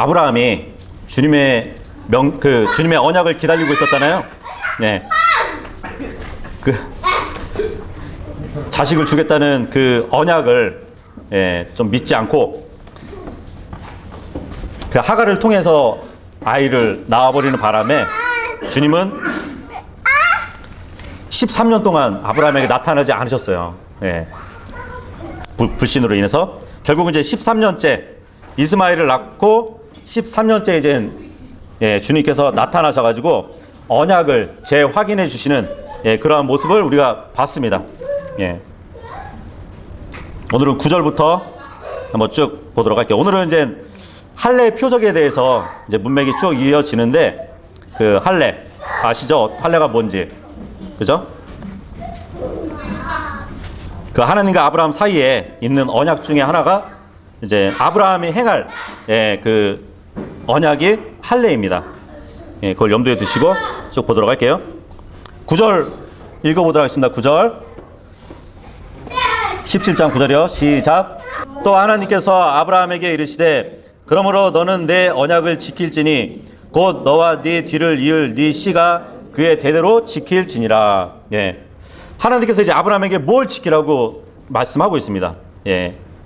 아브라함이 주님의 주님의 언약을 기다리고 있었잖아요. 네. 자식을 주겠다는 그 언약을 좀 믿지 않고 그 하갈을 통해서 아이를 낳아버리는 바람에 주님은 13년 동안 아브라함에게 나타나지 않으셨어요. 불신으로 인해서 결국은 이제 13년째 이스마엘을 낳고 13년째 이제 주님께서 나타나셔가지고 언약을 재확인해 주시는 그러한 모습을 우리가 봤습니다. 오늘은 9절부터 한번 쭉 보도록 할게요. 오늘은 이제 할례 표적에 대해서 이제 문맥이 쭉 이어지는데 그 할례 아시죠? 할례가 뭔지, 그죠? 그 하나님과 아브라함 사이에 있는 언약 중에 하나가 이제 아브라함이 행할 그 언약이 할례입니다. 그걸 염두에 두시고 쭉 보도록 할게요. 9절 읽어보도록 하겠습니다. 9절 17장 9절이요. 시작. 또 하나님께서 아브라함에게 이르시되 그러므로 너는 내 언약을 지킬지니 곧 너와 네 뒤를 이을 네 씨가 그의 대대로 지킬지니라. 하나님께서 이제 아브라함에게 뭘 지키라고 말씀하고 있습니다.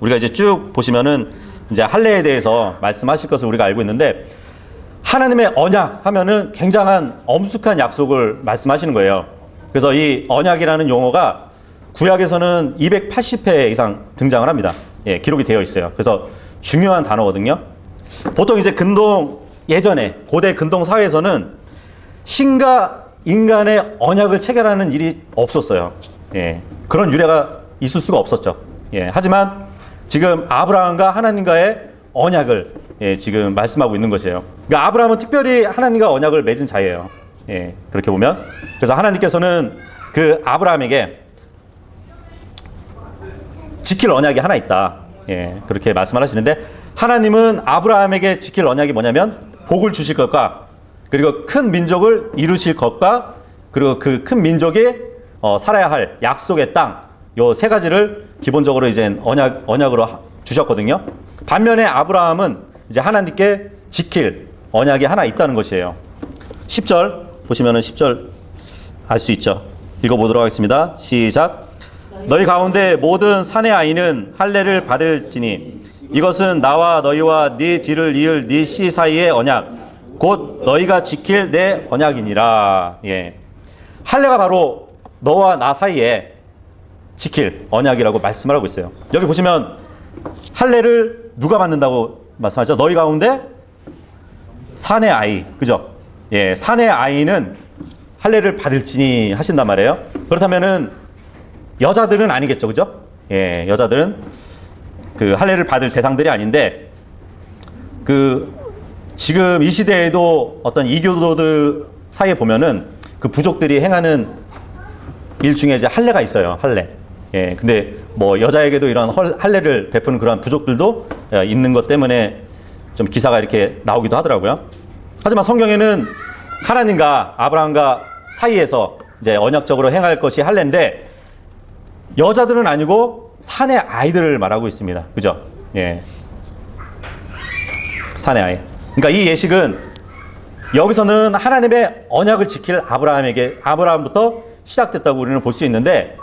우리가 이제 쭉 보시면은 이제 할례에 대해서 말씀하실 것을 우리가 알고 있는데 하나님의 언약 하면은 굉장한 엄숙한 약속을 말씀하시는 거예요. 그래서 이 언약이라는 용어가 구약에서는 280회 이상 등장을 합니다. 기록이 되어 있어요. 그래서 중요한 단어거든요. 보통 이제 예전에 고대 근동 사회에서는 신과 인간의 언약을 체결하는 일이 없었어요. 그런 유래가 있을 수가 없었죠. 하지만 지금 아브라함과 하나님과의 언약을 지금 말씀하고 있는 것이에요. 그러니까 아브라함은 특별히 하나님과 언약을 맺은 자예요. 그렇게 보면. 그래서 하나님께서는 그 아브라함에게 지킬 언약이 하나 있다. 그렇게 말씀을 하시는데 하나님은 아브라함에게 지킬 언약이 뭐냐면 복을 주실 것과 그리고 큰 민족을 이루실 것과 그리고 그 큰 민족이 살아야 할 약속의 땅, 요 세 가지를 기본적으로 이제 언약으로 주셨거든요. 반면에 아브라함은 이제 하나님께 지킬 언약이 하나 있다는 것이에요. 10절 보시면은 10절 알 수 있죠. 읽어보도록 하겠습니다. 시작. 너희 가운데 모든 사내 아이는 할례를 받을지니 이것은 나와 너희와 네 뒤를 이을 네 씨 사이의 언약 곧 너희가 지킬 내 언약이니라. 할례가 바로 너와 나 사이에 지킬 언약이라고 말씀을 하고 있어요. 여기 보시면 할례를 누가 받는다고 말씀하죠? 너희 가운데 사내 아이, 그죠? 사내 아이는 할례를 받을지니 하신단 말이에요. 그렇다면은 여자들은 아니겠죠, 그죠? 여자들은 그 할례를 받을 대상들이 아닌데 지금 이 시대에도 어떤 이교도들 사이에 보면은 그 부족들이 행하는 일 중에 이제 할례가 있어요. 할례. 근데 뭐 여자에게도 이런 할례를 베푸는 그런 부족들도 있는 것 때문에 좀 기사가 이렇게 나오기도 하더라고요. 하지만 성경에는 하나님과 아브라함과 사이에서 이제 언약적으로 행할 것이 할례인데 여자들은 아니고 사내 아이들을 말하고 있습니다. 그죠? 사내 아이. 그러니까 이 예식은 여기서는 하나님의 언약을 지킬 아브라함부터 시작됐다고 우리는 볼 수 있는데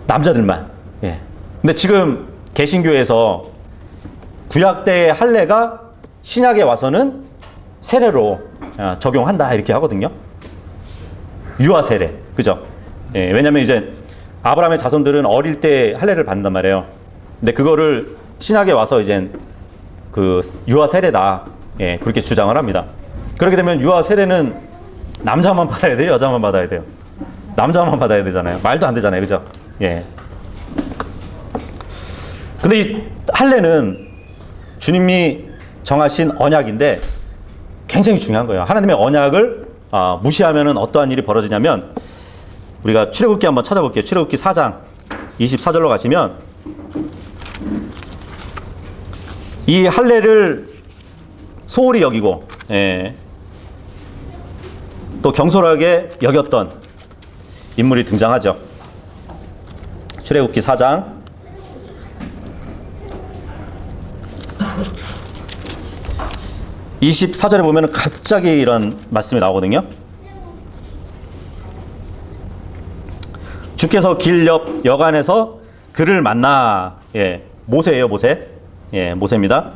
남자들만. 근데 지금 개신교에서 구약 때의 할례가 신약에 와서는 세례로 적용한다 이렇게 하거든요. 유아 세례. 그죠? 왜냐면 이제 아브라함의 자손들은 어릴 때 할례를 받는단 말이에요. 근데 그거를 신약에 와서 이제 그 유아 세례다. 그렇게 주장을 합니다. 그렇게 되면 유아 세례는 남자만 받아야 돼요? 여자만 받아야 돼요? 남자만 받아야 되잖아요. 말도 안 되잖아요. 그죠? 근데 이 할례는 주님이 정하신 언약인데 굉장히 중요한 거예요. 하나님의 언약을 무시하면 어떠한 일이 벌어지냐면 우리가 출애굽기 한번 찾아볼게요. 출애굽기 4장 24절로 가시면 이 할례를 소홀히 여기고 또 경솔하게 여겼던 인물이 등장하죠. 출애굽기 4장 24절에 보면 갑자기 이런 말씀이 나오거든요. 주께서 길 옆 여간에서 그를 만나. 예, 모세예요, 모세. 예, 모세입니다.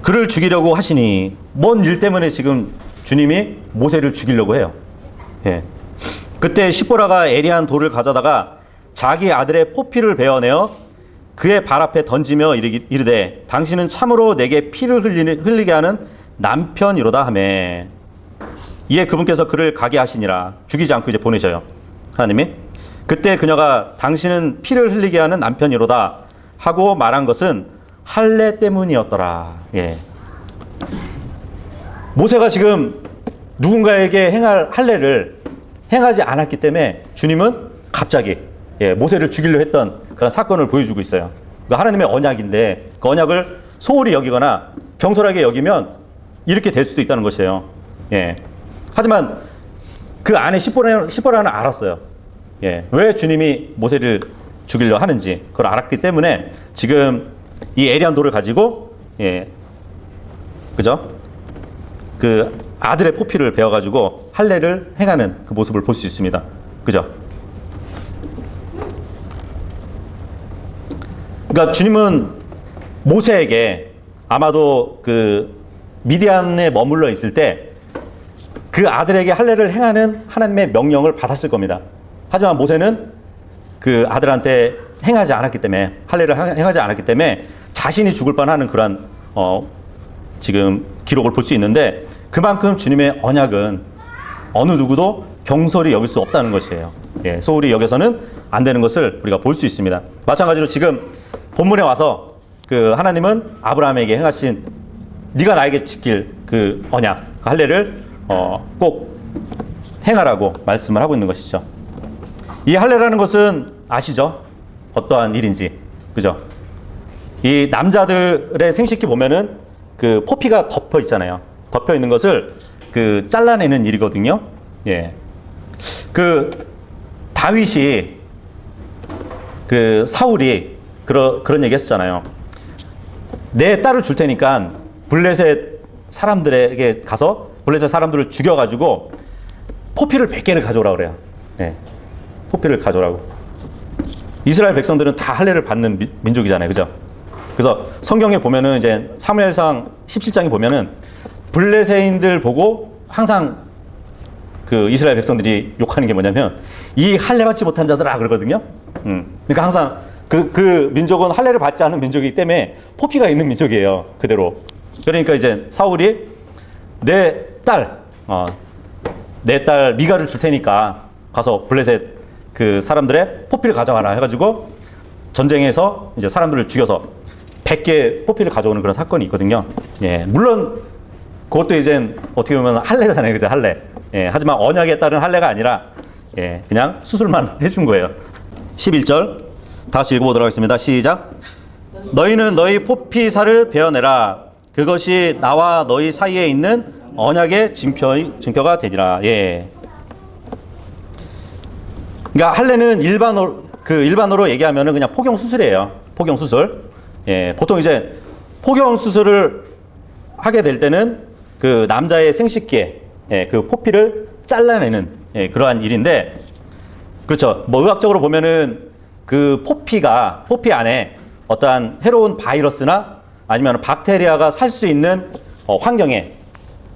그를 죽이려고 하시니, 뭔 일 때문에 지금 주님이 모세를 죽이려고 해요. 예. 그때 십보라가 애리한 돌을 가져다가 자기 아들의 포피를 베어내어 그의 발 앞에 던지며 이르되 당신은 참으로 내게 피를 흘리게 하는 남편이로다 하매, 이에 그분께서 그를 가게 하시니라. 죽이지 않고 이제 보내셔요, 하나님이. 그때 그녀가 당신은 피를 흘리게 하는 남편이로다 하고 말한 것은 할례 때문이었더라. 예. 모세가 지금 누군가에게 행할 할례를 행하지 않았기 때문에 주님은 갑자기, 예, 모세를 죽이려 했던 그런 사건을 보여주고 있어요. 그러니까 하나님의 언약인데 그 언약을 소홀히 여기거나 경솔하게 여기면 이렇게 될 수도 있다는 것이에요. 예. 하지만 그 안에 십보라는 알았어요. 예. 왜 주님이 모세를 죽이려 하는지 그걸 알았기 때문에 지금 이 애리한 돌을 가지고, 예, 그죠? 그 아들의 포피를 베어가지고 할례를 행하는 그 모습을 볼 수 있습니다. 그죠? 그러니까 주님은 모세에게 아마도 그 미디안에 머물러 있을 때 그 아들에게 할례를 행하는 하나님의 명령을 받았을 겁니다. 하지만 모세는 그 아들한테 행하지 않았기 때문에, 할례를 행하지 않았기 때문에 자신이 죽을 뻔하는 그런 지금 기록을 볼 수 있는데, 그만큼 주님의 언약은 어느 누구도 경솔히 여길 수 없다는 것이에요. 예, 소홀히 여겨서는 안 되는 것을 우리가 볼 수 있습니다. 마찬가지로 지금 본문에 와서 그 하나님은 아브라함에게 행하신 네가 나에게 지킬 그 언약, 그 할례를 꼭 행하라고 말씀을 하고 있는 것이죠. 이 할례라는 것은 아시죠? 어떠한 일인지, 그죠? 이 남자들의 생식기 보면은 그 포피가 덮여 있잖아요. 덮여 있는 것을 그 잘라내는 일이거든요. 예. 그 다윗이 그 사울이 그런 얘기 했었잖아요. 내 딸을 줄 테니까 블레셋 사람들에게 가서 블레셋 사람들을 죽여가지고 포피를 100개를 가져오라고 그래요. 예. 포피를 가져오라고. 이스라엘 백성들은 다 할례를 받는 민족이잖아요. 그죠? 그래서 성경에 보면은 이제 사무엘상 17장에 보면은 블레셋인들 보고 항상 그 이스라엘 백성들이 욕하는 게 뭐냐면 이 할례 받지 못한 자들아 그러거든요. 그러니까 항상 그 민족은 할례를 받지 않은 민족이기 때문에 포피가 있는 민족이에요. 그대로. 그러니까 이제 사울이 내 딸 미가를 줄 테니까 가서 블레셋 그 사람들의 포피를 가져와라 해가지고 전쟁에서 이제 사람들을 죽여서 100개 포피를 가져오는 그런 사건이 있거든요. 예, 물론 그것도 이제 어떻게 보면 할례잖아요, 그죠? 할례. 예, 하지만 언약에 따른 할례가 아니라, 예, 그냥 수술만 해준 거예요. 11절 다시 읽어보도록 하겠습니다. 시작. 너희는 너희 포피살을 베어내라. 그것이 나와 너희 사이에 있는 언약의 증표가 되리라. 예. 그러니까 할례는 일반어로 얘기하면은 그냥 포경 수술이에요. 포경 수술. 예, 보통 이제 포경 수술을 하게 될 때는 그 남자의 생식기에, 예, 그 포피를 잘라내는, 예, 그러한 일인데, 그렇죠. 뭐 의학적으로 보면은 그 포피 안에 어떠한 해로운 바이러스나 아니면 박테리아가 살 수 있는 환경에,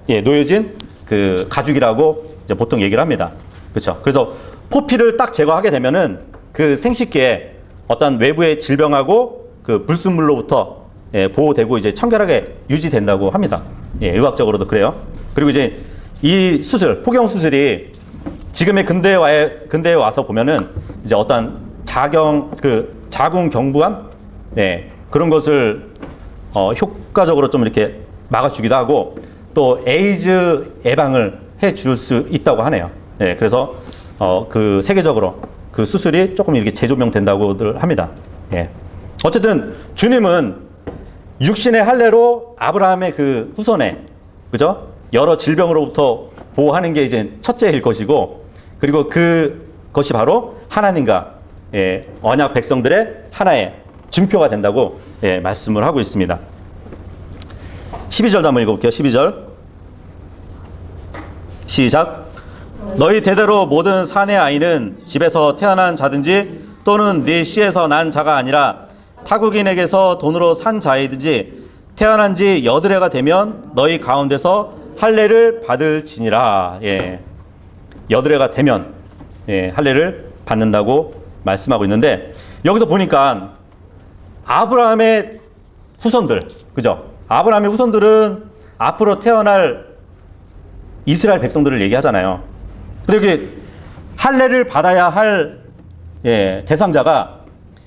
예, 놓여진 그 가죽이라고 이제 보통 얘기를 합니다. 그렇죠. 그래서 포피를 딱 제거하게 되면은 그 생식기에 어떤 외부의 질병하고 그 불순물로부터, 예, 보호되고 이제 청결하게 유지된다고 합니다. 예, 의학적으로도 그래요. 그리고 이제 이 수술, 포경 수술이 지금의 근대에 와서 보면은 이제 어떤 자궁 경부암, 네, 그런 것을 효과적으로 좀 이렇게 막아주기도 하고 또 에이즈 예방을 해줄 수 있다고 하네요. 네, 그래서 그 세계적으로 그 수술이 조금 이렇게 재조명된다고들 합니다. 예. 어쨌든 주님은 육신의 할례로 아브라함의 그 후손에, 그죠? 여러 질병으로부터 보호하는 게 이제 첫째일 것이고, 그리고 그것이 바로 하나님과, 예, 언약 백성들의 하나의 증표가 된다고 예, 말씀을 하고 있습니다. 12절도 한번 읽어볼게요. 12절 시작. 너희 대대로 모든 사내 아이는 집에서 태어난 자든지 또는 네 씨에서 난 자가 아니라 타국인에게서 돈으로 산 자이든지 태어난 지 여드레가 되면 너희 가운데서 할례를 받을지니라. 예. 여드레가 되면 예, 할례를 받는다고 말씀하고 있는데, 여기서 보니까 아브라함의 후손들, 그죠? 아브라함의 후손들은 앞으로 태어날 이스라엘 백성들을 얘기하잖아요. 근데 이게 할례를 받아야 할 예, 대상자가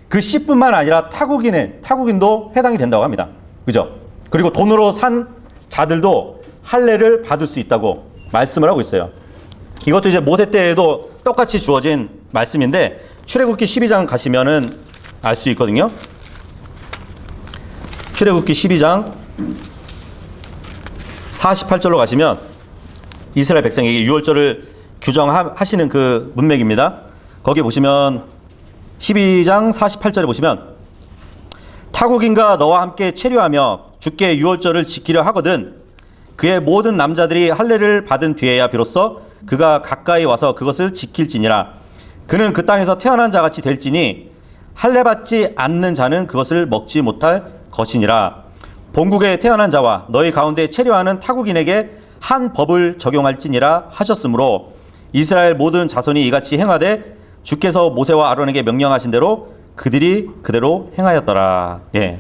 그 씨뿐만 아니라 타국인도 해당이 된다고 합니다. 그죠? 그리고 돈으로 산 자들도 할례를 받을 수 있다고 말씀을 하고 있어요. 이것도 이제 모세 때에도 똑같이 주어진 말씀인데 출애굽기 12장 가시면은 알 수 있거든요. 출애굽기 12장 48절로 가시면 이스라엘 백성에게 유월절을 규정하시는 그 문맥입니다. 거기 보시면 12장 48절에 보시면 타국인과 너와 함께 체류하며 주께 유월절을 지키려 하거든 그의 모든 남자들이 할례를 받은 뒤에야 비로소 그가 가까이 와서 그것을 지킬지니라. 그는 그 땅에서 태어난 자같이 될지니 할례 받지 않는 자는 그것을 먹지 못할 것이니라. 본국에 태어난 자와 너희 가운데 체류하는 타국인에게 한 법을 적용할지니라 하셨으므로 이스라엘 모든 자손이 이같이 행하되 주께서 모세와 아론에게 명령하신 대로 그들이 그대로 행하였더라. 예.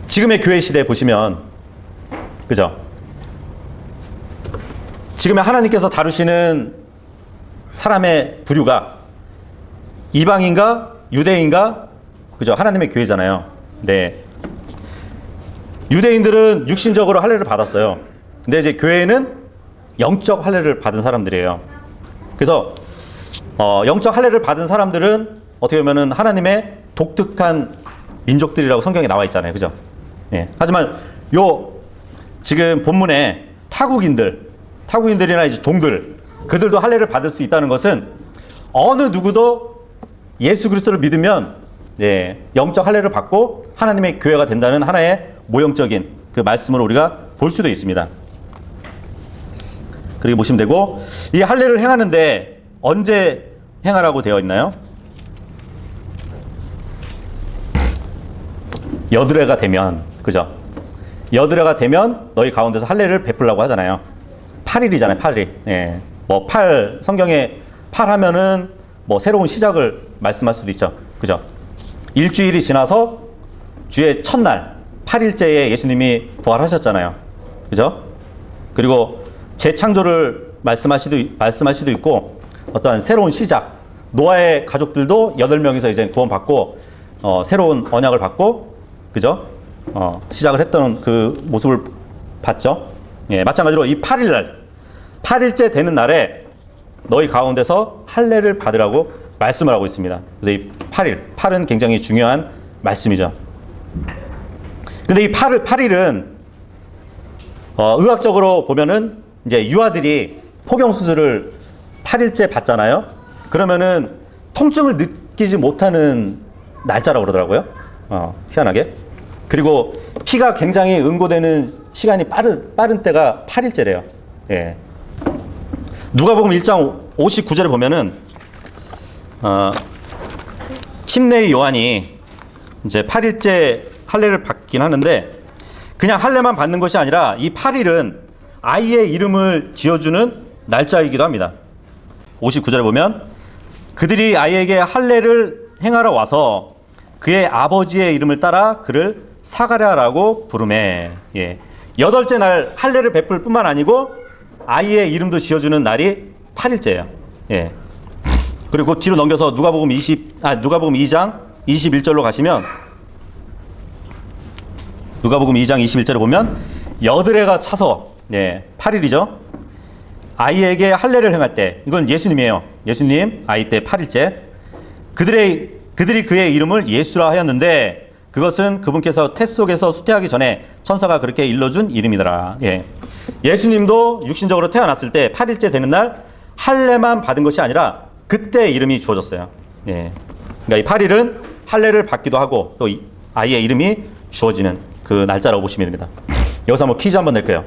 지금의 교회 시대 보시면, 그죠? 지금의 하나님께서 다루시는 사람의 부류가 이방인가 유대인가, 그죠? 하나님의 교회잖아요. 네. 유대인들은 육신적으로 할례를 받았어요. 근데 이제 교회는 영적 할례를 받은 사람들이에요. 그래서 영적 할례를 받은 사람들은 어떻게 보면은 하나님의 독특한 민족들이라고 성경에 나와 있잖아요. 그죠? 예. 하지만 지금 본문에 타국인들이나 이제 종들, 그들도 할례를 받을 수 있다는 것은 어느 누구도 예수 그리스도를 믿으면 예, 영적 할례를 받고 하나님의 교회가 된다는 하나의 모형적인 그 말씀을 우리가 볼 수도 있습니다. 그렇게 보시면 되고, 이 할례를 행하는데 언제 행하라고 되어 있나요? 여드레가 되면, 그죠? 여드레가 되면 너희 가운데서 할례를 베풀라고 하잖아요. 8일이잖아요, 8일. 예. 성경에 8 하면은 새로운 시작을 말씀할 수도 있죠. 그죠? 일주일이 지나서 주의 첫날, 8일째에 예수님이 부활하셨잖아요. 그죠? 그리고 재창조를 말씀할 수도 있고, 어떠한 새로운 시작, 노아의 가족들도 8명이서 이제 구원받고, 새로운 언약을 받고, 그죠? 시작을 했던 그 모습을 봤죠. 예, 마찬가지로 이 8일째 되는 날에 너희 가운데서 할례를 받으라고 말씀을 하고 있습니다. 그래서 이 8은 굉장히 중요한 말씀이죠. 근데 이 8일은 의학적으로 보면은 이제 유아들이 포경수술을 8일째 받잖아요. 그러면은 통증을 느끼지 못하는 날짜라고 그러더라고요. 희한하게. 그리고 피가 굉장히 응고되는 시간이 빠른 때가 8일째래요. 예. 누가복음 1장 59절에 보면은 침례의 요한이 이제 8일째 할례를 받긴 하는데, 그냥 할례만 받는 것이 아니라 이 8일은 아이의 이름을 지어주는 날짜이기도 합니다. 59절에 보면 그들이 아이에게 할례를 행하러 와서 그의 아버지의 이름을 따라 그를 사가랴라고 부르매. 예. 8째 날 할례를 베풀 뿐만 아니고 아이의 이름도 지어주는 날이 8일째예요. 예. 그리고 뒤로 넘겨서 누가복음 2장 21절로 가시면, 누가복음 2장 21절에 보면 여드레가 차서 8일이죠. 아이에게 할례를 행할 때, 이건 예수님이에요. 예수님 아이 때 8일째. 그들이 그의 이름을 예수라 하였는데 그것은 그분께서 태 속에서 수태하기 전에 천사가 그렇게 일러준 이름이더라. 예. 예수님도 육신적으로 태어났을 때 8일째 되는 날 할례만 받은 것이 아니라 그때 이름이 주어졌어요. 예. 그러니까 이 8일은 할례를 받기도 하고 또 아이의 이름이 주어지는 그 날짜라고 보시면 됩니다. 여기서 한번 퀴즈 한번 낼게요.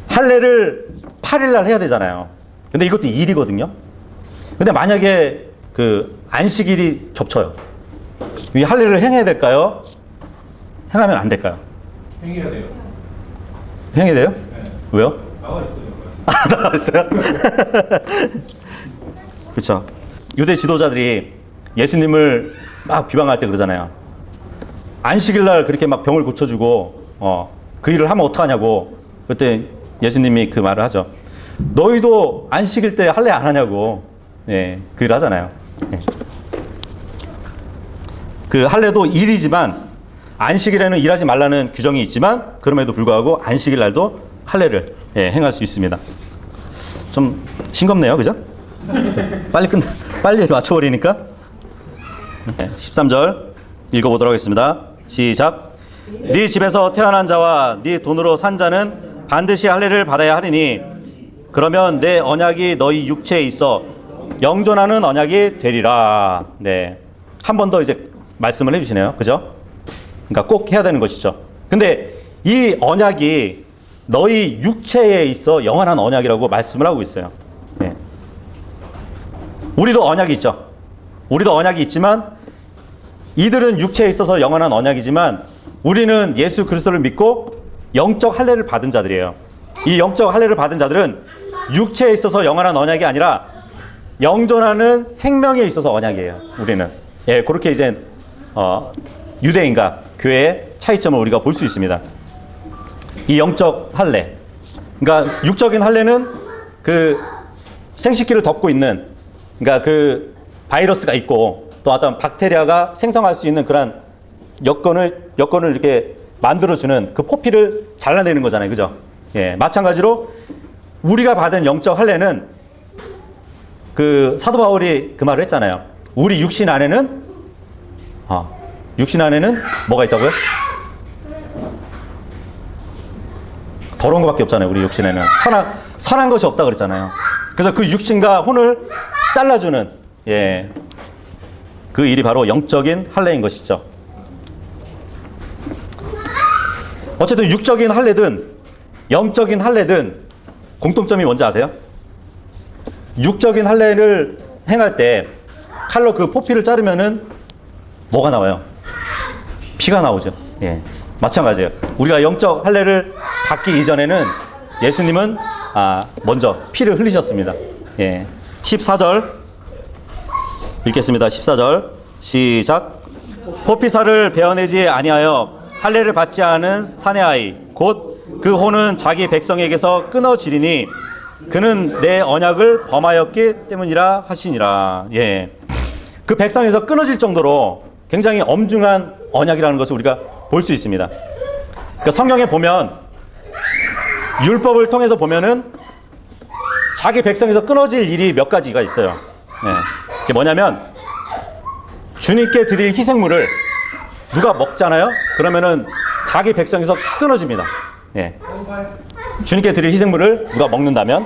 할례를 8일 날 해야 되잖아요. 근데 이것도 일이거든요. 근데 만약에 그 안식일이 겹쳐요. 이 할례를 행해야 될까요? 행하면 안 될까요? 행해야 돼요. 행해야 돼요? 네. 왜요? 나와 있어요. 나와 있어요? 그렇죠. 유대 지도자들이 예수님을 막 비방할 때 그러잖아요. 안식일 날 그렇게 막 병을 고쳐주고 그 일을 하면 어떡하냐고. 그때 예수님이 그 말을 하죠. 너희도 안식일 때 할례 안 하냐고. 예, 그 일을 하잖아요. 예. 그 할례도 일이지만 안식일에는 일하지 말라는 규정이 있지만 그럼에도 불구하고 안식일 날도 할례를 행할 수 있습니다. 좀 싱겁네요, 그죠? 빨리 맞춰버리니까. 13절 읽어보도록 하겠습니다. 시작. 네 집에서 태어난 자와 네 돈으로 산 자는 반드시 할례를 받아야 하리니 그러면 내 언약이 너희 육체에 있어 영존하는 언약이 되리라. 네, 한 번 더 이제 말씀을 해주시네요, 그죠? 그러니까 꼭 해야 되는 것이죠. 근데 이 언약이 너희 육체에 있어 영원한 언약이라고 말씀을 하고 있어요. 네. 우리도 언약이 있죠. 우리도 언약이 있지만 이들은 육체에 있어서 영원한 언약이지만 우리는 예수 그리스도를 믿고 영적 할례를 받은 자들이에요. 이 영적 할례를 받은 자들은 육체에 있어서 영원한 언약이 아니라 영존하는 생명에 있어서 언약이에요. 우리는. 예, 그렇게 이제 유대인과 교회의 차이점을 우리가 볼 수 있습니다. 이 영적 할례, 그러니까 육적인 할례는 그 생식기를 덮고 있는, 그러니까 그 바이러스가 있고 또 어떤 박테리아가 생성할 수 있는 그런 여건을 이렇게 만들어주는 그 포피를 잘라내는 거잖아요, 그죠? 예, 마찬가지로 우리가 받은 영적 할례는 그 사도 바울이 그 말을 했잖아요. 우리 육신 안에는 뭐가 있다고요? 더러운 것밖에 없잖아요. 우리 육신에는 선한 것이 없다 그랬잖아요. 그래서 그 육신과 혼을 잘라주는 그 일이 바로 영적인 할례인 것이죠. 어쨌든 육적인 할례든 영적인 할례든 공통점이 뭔지 아세요? 육적인 할례를 행할 때 칼로 그 포피를 자르면은 뭐가 나와요? 피가 나오죠. 예, 마찬가지예요. 우리가 영적 할례를 받기 이전에는 예수님은 먼저 피를 흘리셨습니다. 예, 14절 읽겠습니다. 14절 시작. 포피살을 베어내지 아니하여 할례를 받지 않은 사내 아이 곧 그 혼은 자기 백성에게서 끊어지리니 그는 내 언약을 범하였기 때문이라 하시니라. 예, 그 백성에서 끊어질 정도로 굉장히 엄중한 언약이라는 것을 우리가 볼 수 있습니다. 그러니까 성경에 보면 율법을 통해서 보면은 자기 백성에서 끊어질 일이 몇 가지가 있어요. 예, 그게 뭐냐면 주님께 드릴 희생물을 누가 먹잖아요. 그러면은 자기 백성에서 끊어집니다. 예, 주님께 드릴 희생물을 누가 먹는다면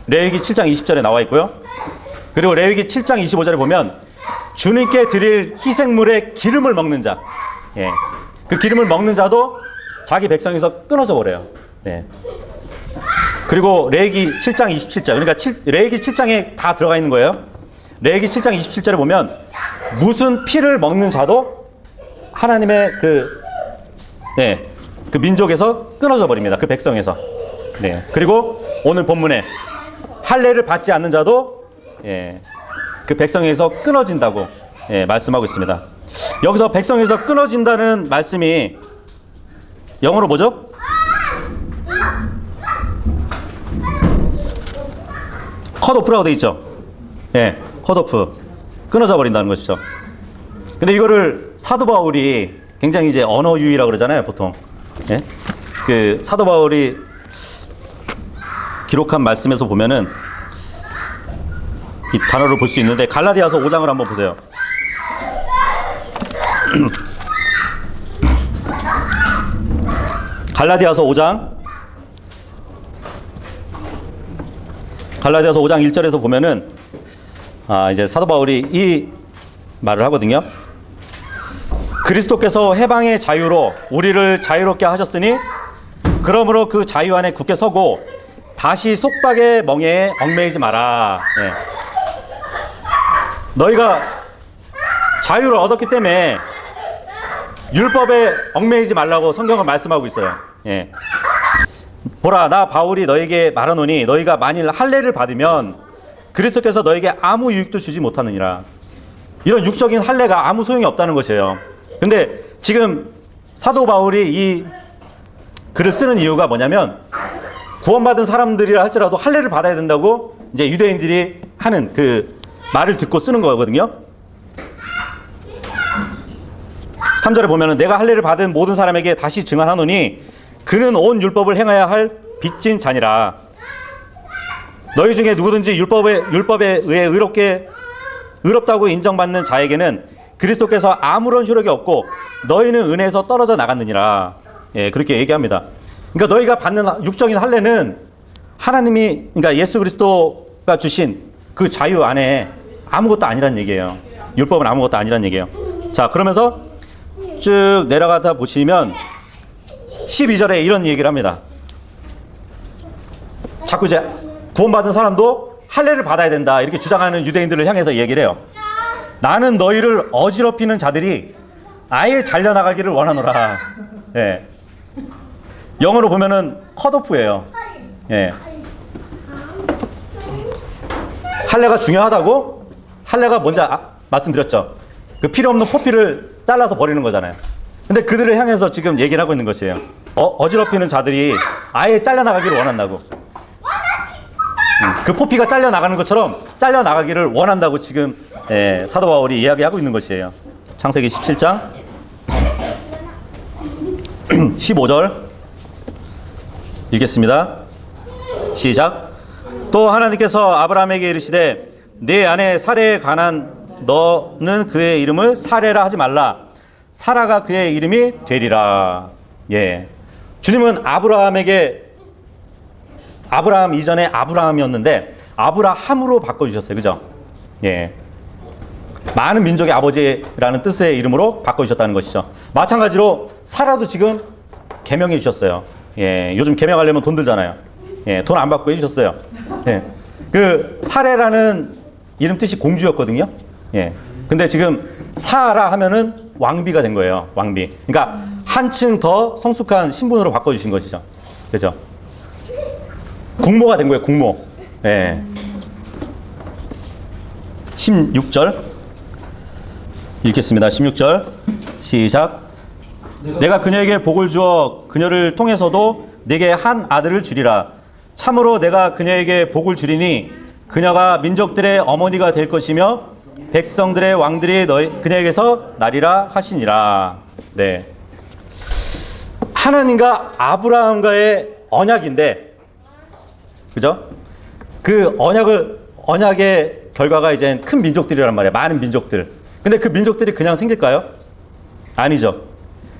레위기 7장 20절에 나와 있고요. 그리고 레위기 7장 25절에 보면 주님께 드릴 희생물의 기름을 먹는 자, 예, 그 기름을 먹는 자도 자기 백성에서 끊어져 버려요. 예. 그리고 레위기 7장 27절, 그러니까 레위기 7장에 다 들어가 있는 거예요. 레위기 7장 27절에 보면 무슨 피를 먹는 자도 하나님의 그 민족에서 끊어져 버립니다. 그 백성에서. 네. 그리고 오늘 본문에 할례를 받지 않는 자도 그 백성에서 끊어진다고 말씀하고 있습니다. 여기서 백성에서 끊어진다는 말씀이 영어로 뭐죠? 컷오프라고 되어 있죠. 예, 컷오프, 끊어져 버린다는 것이죠. 근데 이거를 사도 바울이 굉장히 이제 언어 유희라고 그러잖아요, 보통. 예? 그 사도 바울이 기록한 말씀에서 보면은 이 단어를 볼 수 있는데 갈라디아서 5장을 한번 보세요. 갈라디아서 5장 1절에서 보면은 이제 사도 바울이 이 말을 하거든요. 그리스도께서 해방의 자유로 우리를 자유롭게 하셨으니 그러므로 그 자유 안에 굳게 서고 다시 속박의 멍에에 얽매이지 마라. 예. 너희가 자유를 얻었기 때문에 율법에 얽매이지 말라고 성경은 말씀하고 있어요. 예. 보라, 나 바울이 너에게 말하노니 너희가 만일 할례를 받으면 그리스도께서 너에게 아무 유익도 주지 못하느니라. 이런 육적인 할례가 아무 소용이 없다는 것이에요. 근데 지금 사도 바울이 이 글을 쓰는 이유가 뭐냐면 구원받은 사람들이라 할지라도 할례를 받아야 된다고 이제 유대인들이 하는 그 말을 듣고 쓰는 거거든요. 3절에 보면은 내가 할례를 받은 모든 사람에게 다시 증언하노니 그는 온 율법을 행해야 할 빚진 자니라. 너희 중에 누구든지 율법에 의해 의롭다고 인정받는 자에게는 그리스도께서 아무런 효력이 없고 너희는 은혜에서 떨어져 나갔느니라. 예, 그렇게 얘기합니다. 그러니까 너희가 받는 육적인 할례는 하나님이, 그러니까 예수 그리스도가 주신 그 자유 안에 아무것도 아니란 얘기예요. 율법은 아무것도 아니란 얘기예요. 자, 그러면서 쭉 내려가다 보시면 12절에 이런 얘기를 합니다. 자꾸 이제 구원받은 사람도 할례를 받아야 된다 이렇게 주장하는 유대인들을 향해서 얘기를 해요. 나는 너희를 어지럽히는 자들이 아예 잘려나가기를 원하노라. 예. 영어로 보면은 컷오프예요. 예. 할례가 중요하다고? 할례가 뭔지 말씀드렸죠. 그 필요 없는 포피를 잘라서 버리는 거잖아요. 근데 그들을 향해서 지금 얘기를 하고 있는 것이에요. 어지럽히는 자들이 아예 잘려나가기를 원한다고. 그 포피가 잘려나가는 것처럼 잘려나가기를 원한다고 지금 사도 바울이 이야기하고 있는 것이에요. 창세기 17장 15절 읽겠습니다. 시작. 또 하나님께서 아브라함에게 이르시되 네 아내 사레에 관한 너는 그의 이름을 사레라 하지 말라. 사라가 그의 이름이 되리라. 예. 주님은 아브라함 이전에 아브라함이었는데 아브라함으로 바꿔주셨어요. 그죠? 예. 많은 민족의 아버지라는 뜻의 이름으로 바꿔주셨다는 것이죠. 마찬가지로 사라도 지금 개명해 주셨어요. 예. 요즘 개명하려면 돈 들잖아요. 예. 돈 안 받고 해주셨어요. 예. 그 사레라는 이름 뜻이 공주였거든요. 예. 근데 지금 사라 하면은 왕비가 된 거예요. 왕비. 그러니까 한층 더 성숙한 신분으로 바꿔주신 것이죠. 그죠? 국모가 된 거예요. 국모. 예. 16절 읽겠습니다. 16절 시작. 내가 그녀에게 복을 주어 그녀를 통해서도 내게 한 아들을 주리라. 참으로 내가 그녀에게 복을 주리니 그녀가 민족들의 어머니가 될 것이며 백성들의 왕들이 그녀에게서 나리라 하시니라. 네. 하나님과 아브라함과의 언약인데, 그죠? 그 언약의 결과가 이제 큰 민족들이란 말이에요. 많은 민족들. 근데 그 민족들이 그냥 생길까요? 아니죠.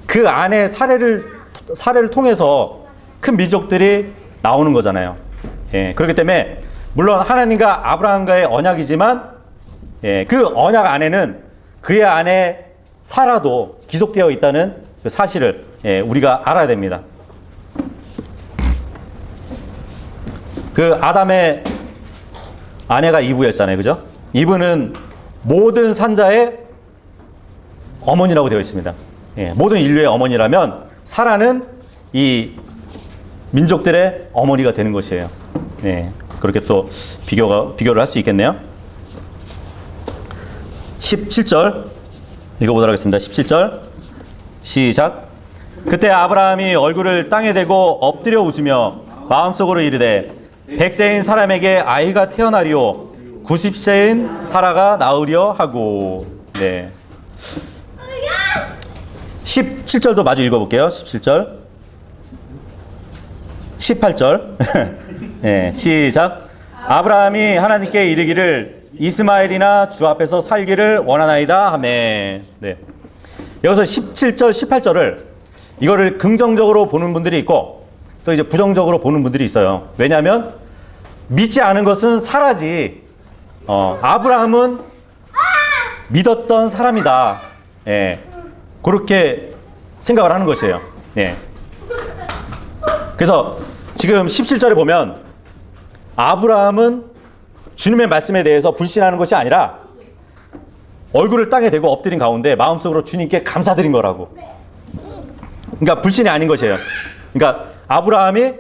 그 안에 사례를 통해서 큰 민족들이 나오는 거잖아요. 예, 그렇기 때문에 물론 하나님과 아브라함과의 언약이지만 그 언약 안에는 그의 안에 사라도 기속되어 있다는 그 사실을 우리가 알아야 됩니다. 그 아담의 아내가 이브였잖아요. 그죠? 이브는 모든 산자의 어머니라고 되어 있습니다. 모든 인류의 어머니라면 사라는 이 민족들의 어머니가 되는 것이에요. 그렇게 또 비교를 할 수 있겠네요. 17절 읽어보도록 하겠습니다. 17절 시작. 그때 아브라함이 얼굴을 땅에 대고 엎드려 웃으며 마음속으로 이르되 100세인 사람에게 아이가 태어나리오 90세인 사라가 낳으려 하고. 네. 17절도 마저 읽어볼게요. 17절 18절 네, 시작. 아브라함이 하나님께 이르기를 이스마엘이나 주 앞에서 살기를 원하나이다 하매. 네. 여기서 17절 18절을 이거를 긍정적으로 보는 분들이 있고 또 이제 부정적으로 보는 분들이 있어요. 왜냐하면 믿지 않은 것은 사라지 아브라함은 믿었던 사람이다. 예. 그렇게 생각을 하는 것이에요. 예. 그래서 지금 17절에 보면 아브라함은 주님의 말씀에 대해서 불신하는 것이 아니라 얼굴을 땅에 대고 엎드린 가운데 마음속으로 주님께 감사드린 거라고. 그러니까 불신이 아닌 것이에요. 그러니까 아브라함이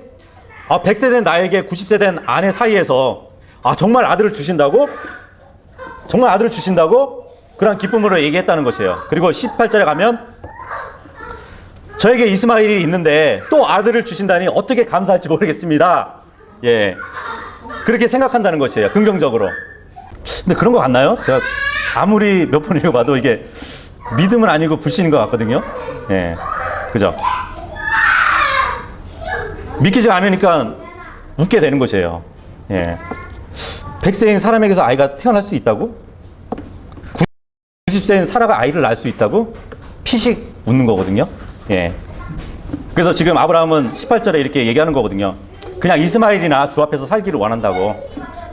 100세 된 나에게 90세 된 아내 사이에서 정말 아들을 주신다고? 정말 아들을 주신다고? 그런 기쁨으로 얘기했다는 것이에요. 그리고 18절에 가면 저에게 이스마엘이 있는데 또 아들을 주신다니 어떻게 감사할지 모르겠습니다. 예. 그렇게 생각한다는 것이에요. 긍정적으로. 근데 그런 거 같나요? 제가 아무리 몇 번 읽어봐도 이게 믿음은 아니고 불신인 것 같거든요. 예. 그죠? 믿기지 않으니까 웃게 되는 것이에요. 예. 100세인 사람에게서 아이가 태어날 수 있다고? 90세인 사라가 아이를 낳을 수 있다고? 피식 웃는 거거든요. 예. 그래서 지금 아브라함은 18절에 이렇게 얘기하는 거거든요. 그냥 이스마엘이나 주 앞에서 살기를 원한다고.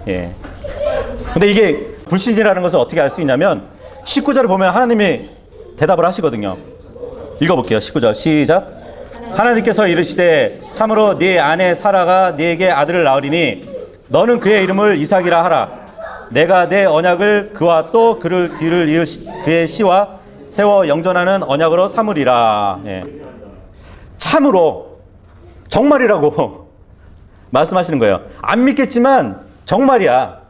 예. 근데 이게 불신이라는 것을 어떻게 알 수 있냐면 19절을 보면 하나님이 대답을 하시거든요. 읽어볼게요. 19절 시작. 하나님께서 이르시되 참으로 네 아내 사라가 네게 아들을 낳으리니 너는 그의 이름을 이삭이라 하라. 내가 내 언약을 그와 또 그를 뒤를 이을 그의 씨와 세워 영존하는 언약으로 삼으리라. 예. 참으로 정말이라고 말씀하시는 거예요. 안 믿겠지만 정말이야.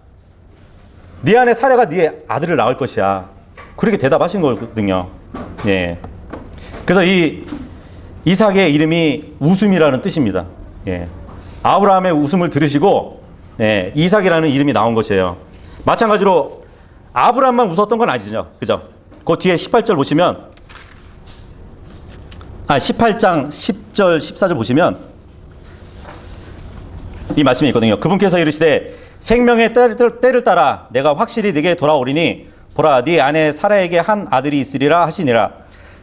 네 안에 사라가 네 아들을 낳을 것이야. 그렇게 대답하신 거거든요. 예. 그래서 이 이삭의 이름이 웃음이라는 뜻입니다. 예. 아브라함의 웃음을 들으시고 예, 이삭이라는 이름이 나온 것이에요. 마찬가지로 아브라함만 웃었던 건 아니죠. 그죠? 그 뒤에 18절 보시면 18장 10절 14절 보시면 이 말씀이 있거든요. 그분께서 이르시되 생명의 때를 따라 내가 확실히 네게 돌아오리니 보라 네 아내 사라에게 한 아들이 있으리라 하시니라.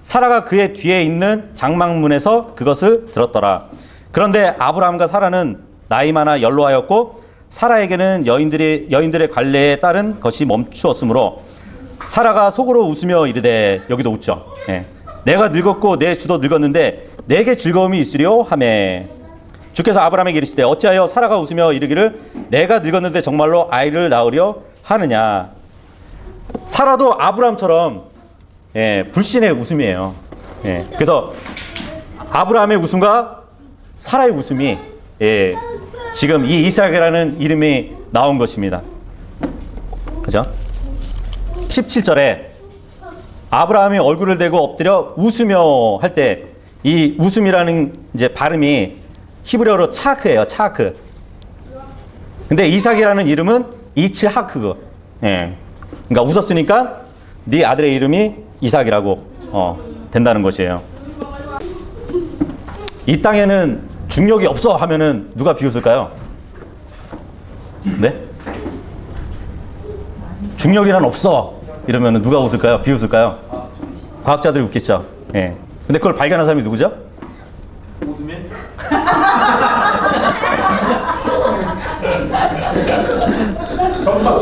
사라가 그의 뒤에 있는 장막문에서 그것을 들었더라. 그런데 아브라함과 사라는 나이 많아 연로하였고 사라에게는 여인들의 관례에 따른 것이 멈추었으므로 사라가 속으로 웃으며 이르되 여기도 웃죠. 예. 내가 늙었고 내 주도 늙었는데 내게 즐거움이 있으리요 하매 주께서 아브라함에게 이르시되 어찌하여 사라가 웃으며 이르기를 내가 늙었는데 정말로 아이를 낳으려 하느냐. 사라도 아브라함처럼 예, 불신의 웃음이에요. 예, 그래서 아브라함의 웃음과 사라의 웃음이 예, 지금 이 이삭이라는 이름이 나온 것입니다. 그죠? 17절에 아브라함이 얼굴을 대고 엎드려 웃으며 할 때 이 웃음이라는 이제 발음이 히브리어로 차크예요. 차크. 근데 이삭이라는 이름은 이츠하크. 예. 그러니까 웃었으니까 네 아들의 이름이 이삭이라고 된다는 것이에요. 이 땅에는 중력이 없어 하면은 누가 비웃을까요? 네? 중력이란 없어 이러면은 누가 웃을까요? 비웃을까요? 과학자들이 웃겠죠. 예. 근데 그걸 발견한 사람이 누구죠? 웃으면? 정답.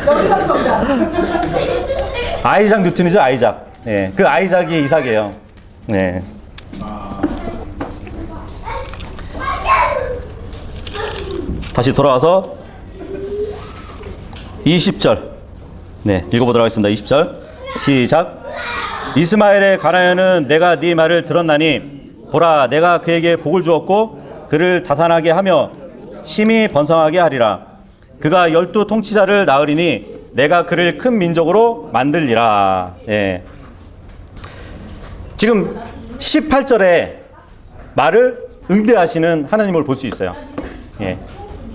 여기서 정답. 아이작 뉴턴이죠, 아이작. 예. 그 아이작이 이삭이에요. 네. 다시 돌아와서 20절. 네, 읽어보도록 하겠습니다. 20절. 시작. 이스마엘의 관하여는 내가 네 말을 들었나니 보라 내가 그에게 복을 주었고 그를 다산하게 하며 심히 번성하게 하리라. 그가 12 통치자를 낳으리니 내가 그를 큰 민족으로 만들리라. 예. 지금 18절에 말을 응대하시는 하나님을 볼 수 있어요. 예.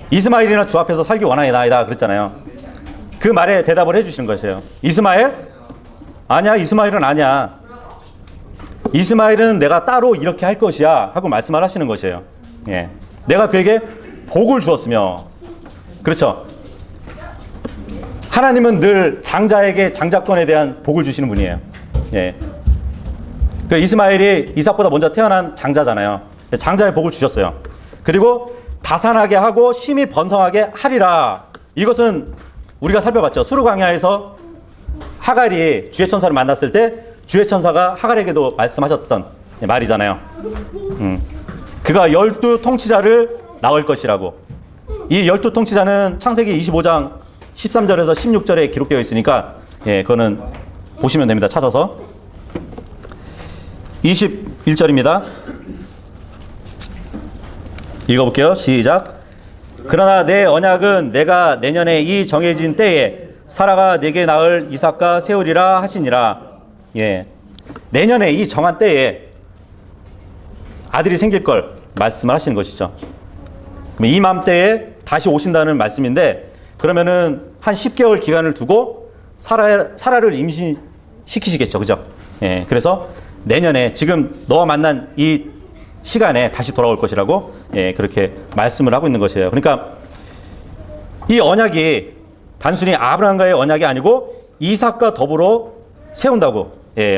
이스마엘이나 주 앞에서 살기 원하나이다 그랬잖아요. 그 말에 대답을 해주시는 것이에요. 이스마엘? 아니야, 이스마엘은 아니야. 이스마엘은 내가 따로 이렇게 할 것이야 하고 말씀을 하시는 것이에요. 예. 내가 그에게 복을 주었으며. 그렇죠. 하나님은 늘 장자에게 장자권에 대한 복을 주시는 분이에요. 예. 그 이스마엘이 이삭보다 먼저 태어난 장자잖아요. 장자의 복을 주셨어요. 그리고 다산하게 하고 심히 번성하게 하리라. 이것은 우리가 살펴봤죠. 수르 광야에서 하갈이 주의 천사를 만났을 때 주의 천사가 하갈에게도 말씀하셨던 말이잖아요. 그가 12 통치자를 낳을 것이라고. 이 12 통치자는 창세기 25장 13절에서 16절에 기록되어 있으니까 그거는 보시면 됩니다. 찾아서. 21절입니다. 읽어볼게요. 시작. 그러나 내 언약은 내가 내년에 이 정해진 때에 사라가 내게 낳을 이삭과 세우리라 하시니라. 내년에 이 정한 때에 아들이 생길 걸 말씀을 하시는 것이죠. 이맘때에 다시 오신다는 말씀인데, 그러면은 한 10개월 기간을 두고 사라를 임신시키시겠죠. 그죠? 그래서 내년에 지금 너와 만난 이 시간에 다시 돌아올 것이라고 그렇게 말씀을 하고 있는 것이에요. 그러니까 이 언약이 단순히 아브라함과의 언약이 아니고 이삭과 더불어 세운다고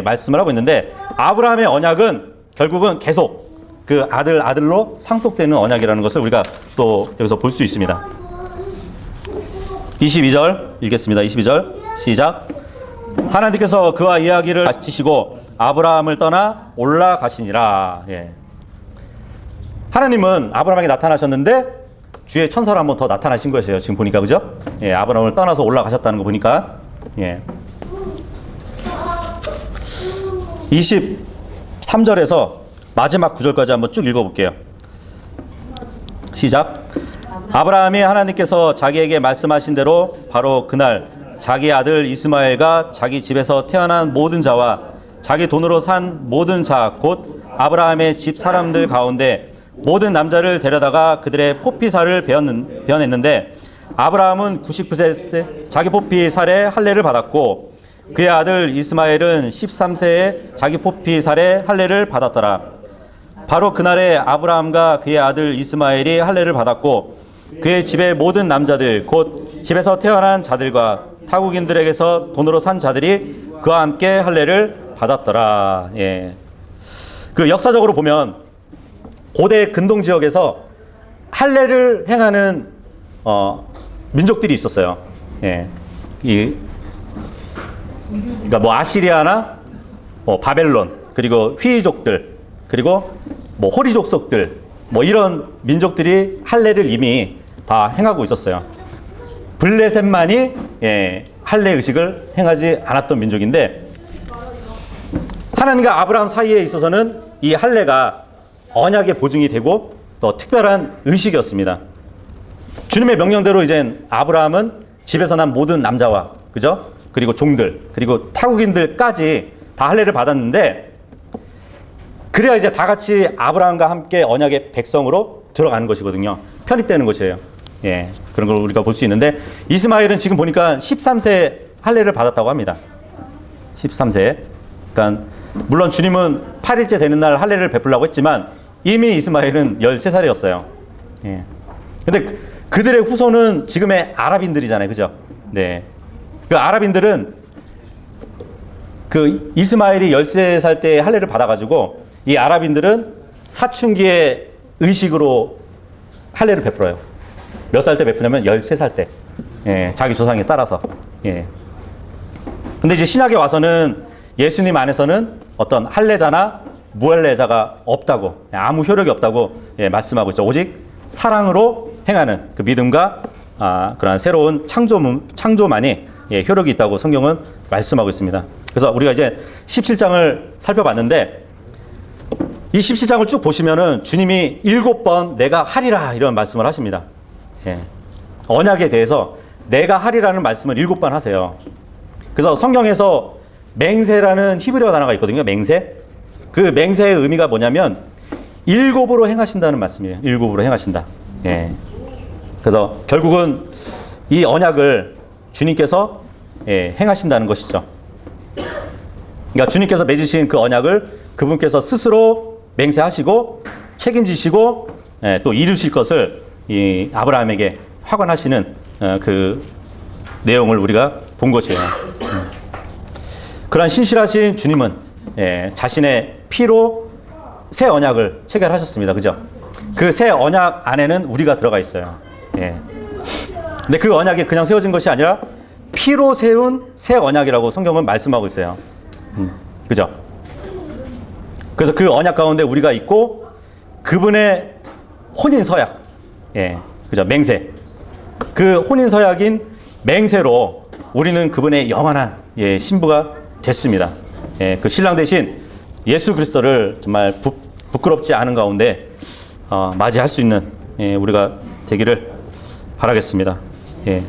말씀을 하고 있는데, 아브라함의 언약은 결국은 계속 그 아들로 상속되는 언약이라는 것을 우리가 또 여기서 볼 수 있습니다. 22절 읽겠습니다. 22절 시작. 하나님께서 그와 이야기를 마치시고 아브라함을 떠나 올라가시니라. 하나님은 아브라함에게 나타나셨는데 주의 천사로 한번 더 나타나신 것이에요. 지금 보니까, 그죠? 아브라함을 떠나서 올라가셨다는 거 보니까. 23절에서 마지막 구절까지 한번 쭉 읽어볼게요. 시작. 아브라함이 하나님께서 자기에게 말씀하신 대로 바로 그날 자기 아들 이스마엘과 자기 집에서 태어난 모든 자와 자기 돈으로 산 모든 자 곧 아브라함의 집 사람들 가운데 모든 남자를 데려다가 그들의 포피살을 베어냈는데, 아브라함은 99세 때 자기 포피살에 할례를 받았고 그의 아들 이스마엘은 13세에 자기 포피살에 할례를 받았더라. 바로 그날에 아브라함과 그의 아들 이스마엘이 할례를 받았고 그의 집의 모든 남자들 곧 집에서 태어난 자들과 타국인들에게서 돈으로 산 자들이 그와 함께 할례를 받았더라. 그 역사적으로 보면 고대 근동 지역에서 할례를 행하는 민족들이 있었어요. 그러니까 뭐 아시리아나 바벨론, 그리고 휘이족들, 그리고 뭐 호리 족속들, 뭐 이런 민족들이 할례를 이미 다 행하고 있었어요. 블레셋만이 할례 의식을 행하지 않았던 민족인데, 하나님과 아브라함 사이에 있어서는 이 할례가 언약의 보증이 되고 또 특별한 의식이었습니다. 주님의 명령대로 이젠 아브라함은 집에서 난 모든 남자와, 그죠? 그리고 종들, 그리고 타국인들까지 다 할례를 받았는데, 그래야 이제 다 같이 아브라함과 함께 언약의 백성으로 들어가는 것이거든요. 편입되는 것이에요. 그런 걸 우리가 볼 수 있는데, 이스마엘은 지금 보니까 13세에 할례를 받았다고 합니다. 13세에. 그러니까 물론 주님은 8일째 되는 날 할례를 베풀라고 했지만 이미 이스마엘은 13살이었어요. 근데 그들의 후손은 지금의 아랍인들이잖아요. 그죠? 그 아랍인들은 그 이스마엘이 13살 때 할례를 받아가지고 이 아랍인들은 사춘기의 의식으로 할례를 베풀어요. 몇 살 때 베푸냐면 13살 때. 자기 조상에 따라서. 근데 이제 신약에 와서는 예수님 안에서는 어떤 할례자나 무할례자가 없다고, 아무 효력이 없다고 말씀하고 있죠. 오직 사랑으로 행하는 그 믿음과 그러한 새로운 창조만이 효력이 있다고 성경은 말씀하고 있습니다. 그래서 우리가 이제 17장을 살펴봤는데, 이 17장을 쭉 보시면은 주님이 7번 내가 하리라 이런 말씀을 하십니다. 언약에 대해서 내가 하리라는 말씀을 7번 하세요. 그래서 성경에서 맹세라는 히브리어 단어가 있거든요. 맹세. 그 맹세의 의미가 뭐냐면 7으로 행하신다는 말씀이에요. 7으로 행하신다. 그래서 결국은 이 언약을 주님께서 행하신다는 것이죠. 그러니까 주님께서 맺으신 그 언약을 그분께서 스스로 맹세하시고 책임지시고 또 이루실 것을 이 아브라함에게 확언하시는 그 내용을 우리가 본 것이에요. 그러한 신실하신 주님은 자신의 피로 새 언약을 체결하셨습니다. 그죠? 그 새 언약 안에는 우리가 들어가 있어요. 근데 그 언약이 그냥 세워진 것이 아니라 피로 세운 새 언약이라고 성경은 말씀하고 있어요. 그죠? 그래서 그 언약 가운데 우리가 있고 그분의 혼인 서약, 예, 그죠? 맹세. 그 혼인 서약인 맹세로 우리는 그분의 영원한 신부가 됐습니다. 예, 그 신랑 대신 예수 그리스도를 정말 부끄럽지 않은 가운데 맞이할 수 있는 우리가 되기를 바라겠습니다. 예.